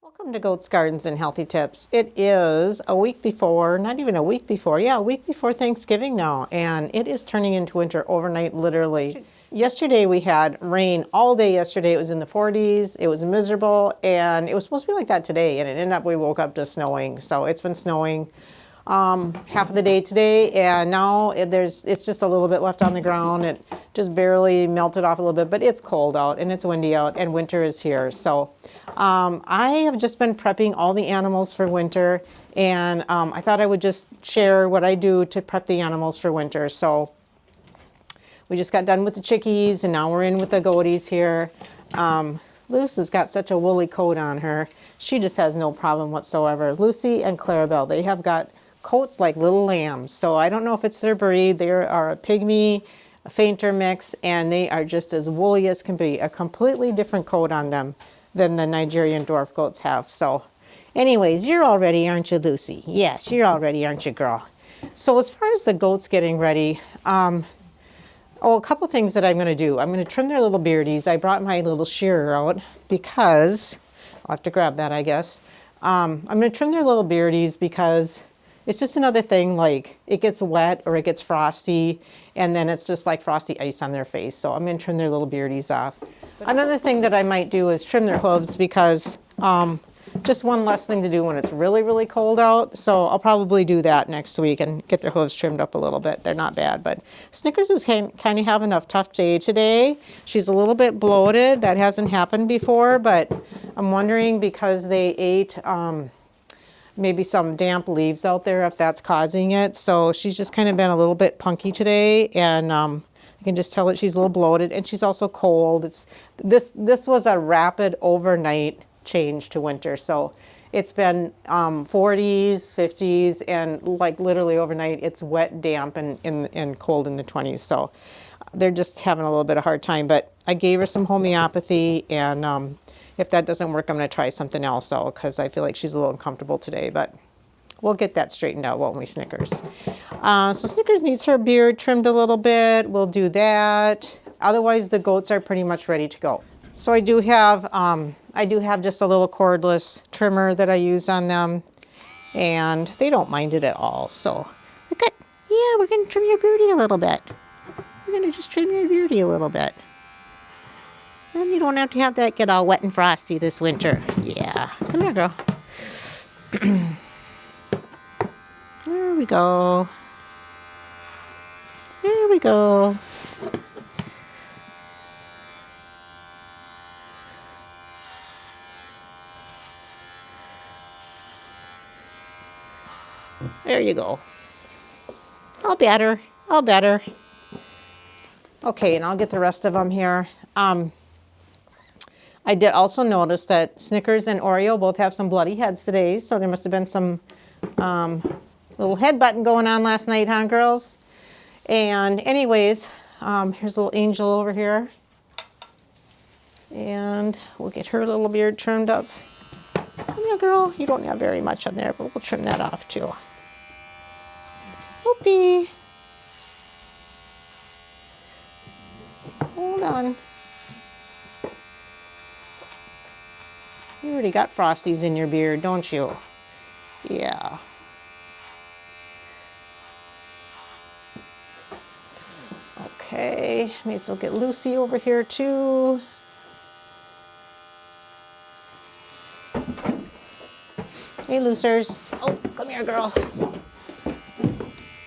Welcome to Goats Gardens and Healthy Tips. It is a week before, not even a week before, a week before Thanksgiving now, and it is turning into winter overnight, literally. Yesterday we had rain all day yesterday. It was in the 40s, it was miserable, and it was supposed to be like that today, and it ended up we woke up to snowing. So it's been snowing half of the day today, and now it's just a little bit left on the ground. It just barely melted off a little bit, but it's cold out and it's windy out and winter is here. So I have just been prepping all the animals for winter, and I thought I would just share what I do to prep the animals for winter. So we just got done with the chickies and now we're in with the goaties here. Luce has got such a woolly coat on her. She just has no problem whatsoever. Lucy and Clarabelle, they have got coats like little lambs. So I don't know if it's their breed. They are a pygmy, a fainter mix, and they are just as woolly as can be. A completely different coat on them than the Nigerian dwarf goats have. So anyways, you're all ready, aren't you, Lucy? Yes, you're all ready, aren't you, girl? So as far as the goats getting ready, a couple things that I'm going to do. I'm going to trim their little beardies. I brought my little shearer out because, I'll have to grab that, I guess. I'm going to trim their little beardies because it's just another thing, like it gets wet or it gets frosty and then it's just like frosty ice on their face. So I'm going to trim their little beardies off. Another thing that I might do is trim their hooves because just one less thing to do when it's really, really cold out. So I'll probably do that next week and get their hooves trimmed up a little bit. They're not bad, but Snickers is kind of having a tough day today. She's a little bit bloated. That hasn't happened before, but I'm wondering because they ate maybe some damp leaves out there if that's causing it. So she's just kind of been a little bit punky today, and I can just tell that she's a little bloated and she's also cold. This was a rapid overnight change to winter. So it's been 40s, 50s, and like literally overnight it's wet, damp, and cold in the 20s. So they're just having a little bit of a hard time. But I gave her some homeopathy, and if that doesn't work, I'm going to try something else out because I feel like she's a little uncomfortable today. But we'll get that straightened out, won't we, Snickers? So Snickers needs her beard trimmed a little bit. We'll do that. Otherwise, the goats are pretty much ready to go. So I do have just a little cordless trimmer that I use on them, and they don't mind it at all. So we're going to trim your beardy a little bit. We're going to just trim your beardy a little bit. And you don't have to have that get all wet and frosty this winter. Yeah, come here, girl. There we go. There we go. There you go. All better. All better. Okay, and I'll get the rest of them here. I did also notice that Snickers and Oreo both have some bloody heads today, so there must have been some little head button going on last night, huh, girls? And anyways, here's a little Angel over here. And we'll get her little beard trimmed up. Come here, girl. You don't have very much on there, but we'll trim that off too. Whoopee. Hold on. You already got frosties in your beard, don't you? Yeah. Okay, may as well get Lucy over here too. Hey, Lucers. Oh, come here, girl.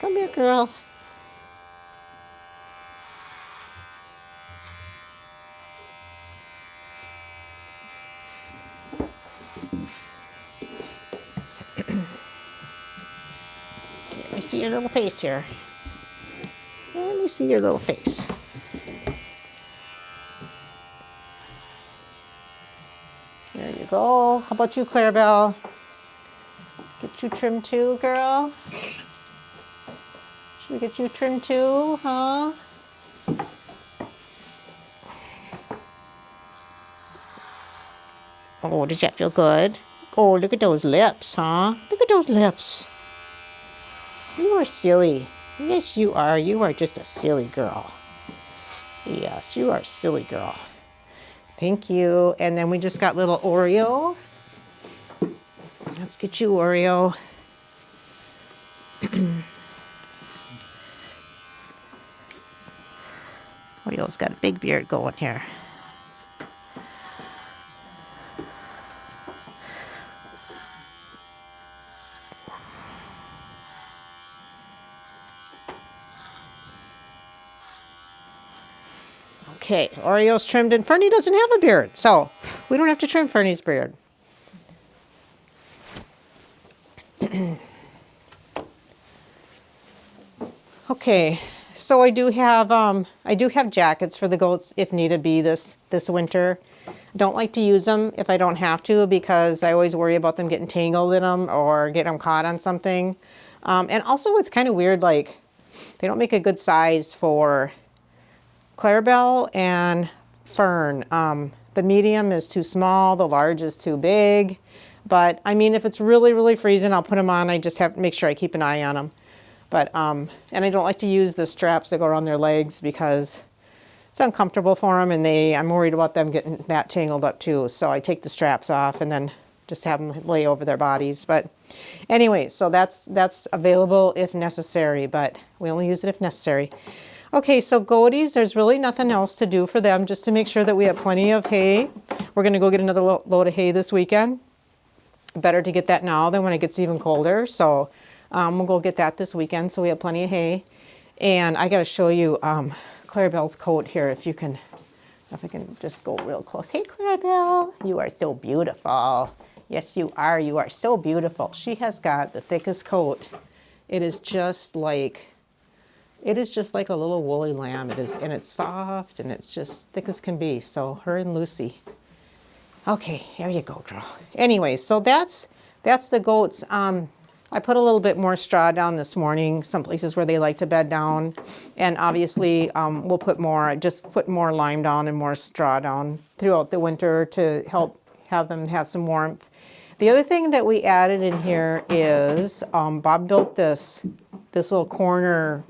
Come here, girl. Let me see your little face here. Let me see your little face. There you go. How about you, Clarabelle? Get you trimmed too, girl? Should we get you trimmed too, huh? Oh, does that feel good? Oh, look at those lips, huh? Look at those lips. You are silly. Yes, you are. You are just a silly girl. Yes, you are a silly girl. Thank you. And then we just got little Oreo. Let's get you, Oreo. Oreo's got a big beard going here. Okay, Oreo's trimmed and Fernie doesn't have a beard, so we don't have to trim Fernie's beard. Okay, so I do have jackets for the goats if needed be this winter. Don't like to use them if I don't have to because I always worry about them getting tangled in them or getting them caught on something. And also it's kind of weird, like they don't make a good size for Clarabelle and Fern. The medium is too small, the large is too big. But I mean, if it's really, really freezing, I'll put them on. I just have to make sure I keep an eye on them. But, and I don't like to use the straps that go around their legs because it's uncomfortable for them and I'm worried about them getting that tangled up too. So I take the straps off and then just have them lay over their bodies. But anyway, so that's available if necessary, but we only use it if necessary. Okay, so goaties, there's really nothing else to do for them just to make sure that we have plenty of hay. We're gonna go get another load of hay this weekend. Better to get that now than when it gets even colder. So we'll go get that this weekend so we have plenty of hay. And I gotta show you Clarabelle's coat here if I can just go real close. Hey Clarabelle, you are so beautiful. Yes, you are so beautiful. She has got the thickest coat. It is just like a little woolly lamb. It is, and it's soft and it's just thick as can be. So her and Lucy. Okay, there you go, girl. Anyway, so that's the goats. I put a little bit more straw down this morning, some places where they like to bed down. And obviously, we'll put more lime down and more straw down throughout the winter to help have them have some warmth. The other thing that we added in here is Bob built this little corner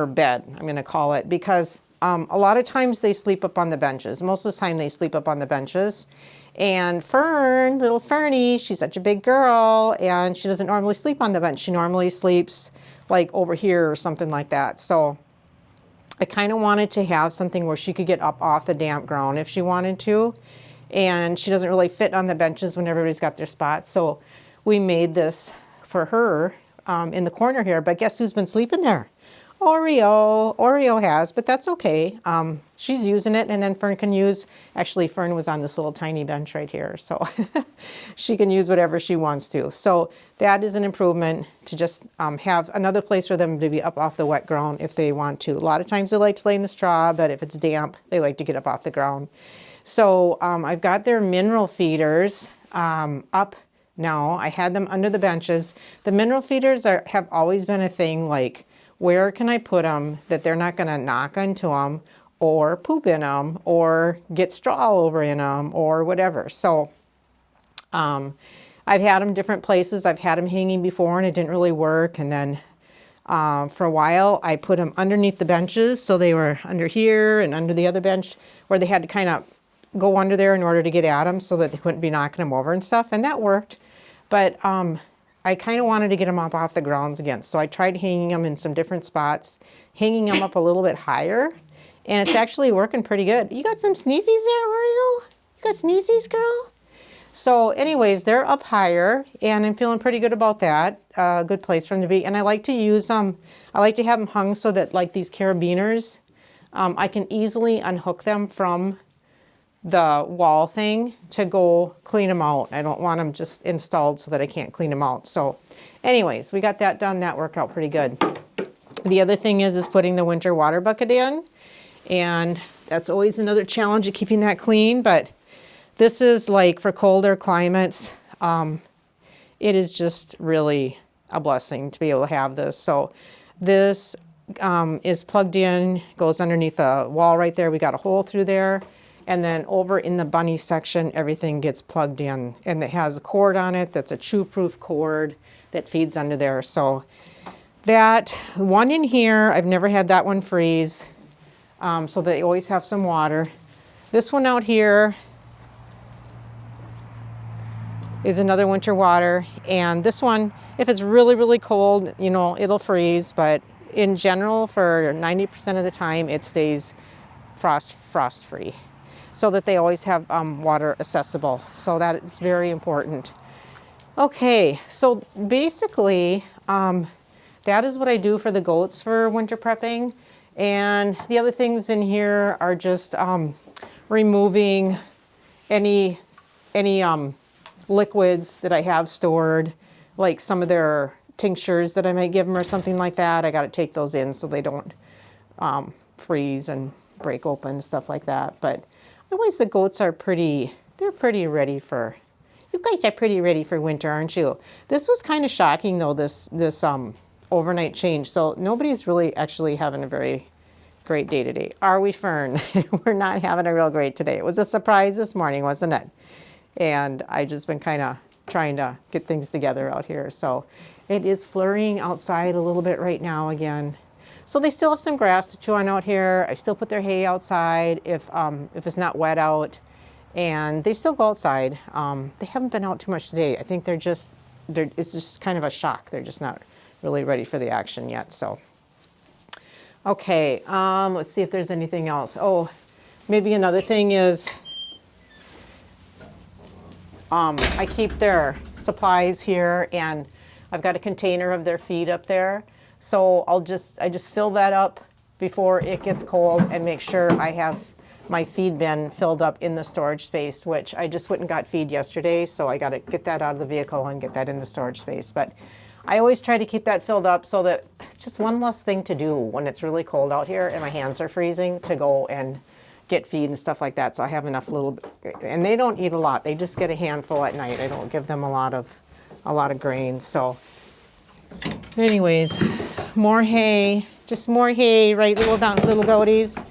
bed, I'm gonna call it, because a lot of times they sleep up on the benches. Most of the time they sleep up on the benches. And Fern, little Fernie, she's such a big girl and she doesn't normally sleep on the bench. She normally sleeps like over here or something like that. So I kind of wanted to have something where she could get up off the damp ground if she wanted to. And she doesn't really fit on the benches when everybody's got their spots. So we made this for her in the corner here. But guess who's been sleeping there? Oreo has, but that's okay. She's using it, and then Fern can use, actually Fern was on this little tiny bench right here, so she can use whatever she wants to. So that is an improvement to just have another place for them to be up off the wet ground if they want to. A lot of times they like to lay in the straw, but if it's damp, they like to get up off the ground. So I've got their mineral feeders up now. I had them under the benches. The mineral feeders have always been a thing, like, where can I put them that they're not gonna knock into them or poop in them or get straw all over in them or whatever. So I've had them different places. I've had them hanging before and it didn't really work. And then for a while I put them underneath the benches. So they were under here and under the other bench where they had to kind of go under there in order to get at them so that they couldn't be knocking them over and stuff. And that worked. But I kind of wanted to get them up off the grounds again. So I tried hanging them in some different spots, hanging them up a little bit higher, and it's actually working pretty good. You got some sneezies there, Oreo? You got sneezies, girl? So anyways, they're up higher, and I'm feeling pretty good about that. Good place for them to be. And I like to use them, I like to have them hung so that like these carabiners, I can easily unhook them from the wall thing to go clean them out. I don't want them just installed so that I can't clean them out. So anyways, we got that done. That worked out pretty good. The other thing is putting the winter water bucket in. And that's always another challenge of keeping that clean. But this is like for colder climates, it is just really a blessing to be able to have this. So this is plugged in, goes underneath the wall right there. We got a hole through there. And then over in the bunny section, everything gets plugged in. And it has a cord on it that's a chew-proof cord that feeds under there. So that one in here, I've never had that one freeze. So they always have some water. This one out here, is another winter water. And this one, if it's really, really cold, you know, it'll freeze, but in general, for 90% of the time, it stays frost free, so that they always have water accessible. So that is very important. Okay, so basically, that is what I do for the goats for winter prepping. And the other things in here are just removing any liquids that I have stored, like some of their tinctures that I might give them or something like that. I got to take those in so they don't freeze and break open and stuff like that. But otherwise, the goats are they're pretty ready for, you guys are pretty ready for winter, aren't you? This was kind of shocking though, this overnight change. So nobody's really actually having a very great day today. Are we, Fern? We're not having a real great today. It was a surprise this morning, wasn't it? And I just been kind of trying to get things together out here. So it is flurrying outside a little bit right now again. So they still have some grass to chew on out here. I still put their hay outside if it's not wet out, and they still go outside. They haven't been out too much today. I think it's just kind of a shock. They're just not really ready for the action yet. So, okay, let's see if there's anything else. Oh, maybe another thing is I keep their supplies here, and I've got a container of their feed up there. So I just fill that up before it gets cold and make sure I have my feed bin filled up in the storage space, which I just went and got feed yesterday. So I got to get that out of the vehicle and get that in the storage space. But I always try to keep that filled up so that it's just one less thing to do when it's really cold out here and my hands are freezing, to go and get feed and stuff like that. So I have enough and they don't eat a lot. They just get a handful at night. I don't give them a lot of grain. So anyways, more hay, just more hay, right, little goaties.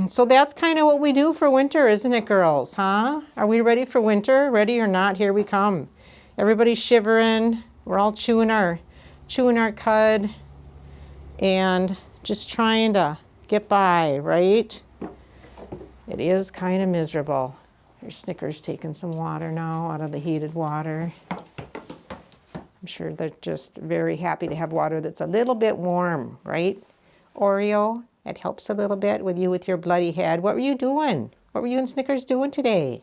So that's kind of what we do for winter, isn't it, girls, huh? Are we ready for winter? Ready or not, here we come. Everybody's shivering. We're all chewing our cud and just trying to get by, right? It is kind of miserable. Here's Snickers taking some water now out of the heated water. I'm sure they're just very happy to have water that's a little bit warm, right? Oreo, it helps a little bit with your bloody head. What were you doing? What were you and Snickers doing today?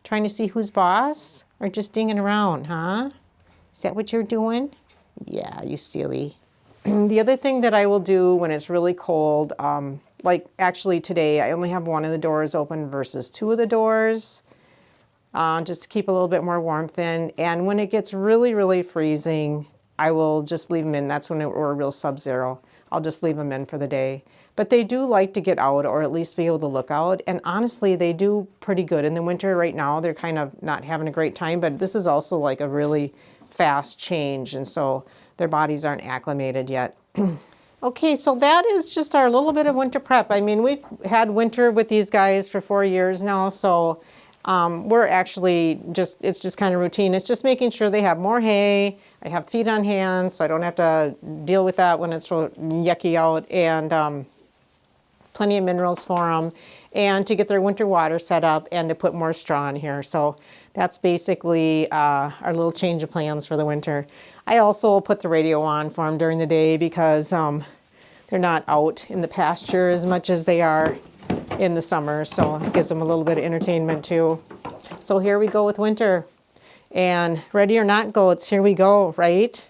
Trying to see who's boss, or just dinging around, huh? Is that what you're doing? Yeah, you silly. The other thing that I will do when it's really cold, like actually today, I only have one of the doors open versus two of the doors, just to keep a little bit more warmth in. And when it gets really, really freezing, I will just leave them in. That's when we're real sub-zero. I'll just leave them in for the day. But they do like to get out, or at least be able to look out. And honestly, they do pretty good. In the winter right now, they're kind of not having a great time, but this is also like a really fast change. And so their bodies aren't acclimated yet. Okay, so that is just our little bit of winter prep. I mean, we've had winter with these guys for 4 years now, so we're actually it's just kind of routine. It's just making sure they have more hay. I have feed on hand, so I don't have to deal with that when it's real yucky out, and plenty of minerals for them, and to get their winter water set up, and to put more straw in here. So that's basically our little change of plans for the winter. I also put the radio on for them during the day because they're not out in the pasture as much as they are in the summer, so it gives them a little bit of entertainment too. So here we go with winter. And ready or not, goats, here we go, right?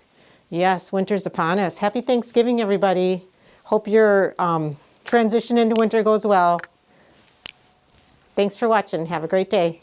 Yes, winter's upon us. Happy Thanksgiving, everybody. Hope your transition into winter goes well. Thanks for watching. Have a great day.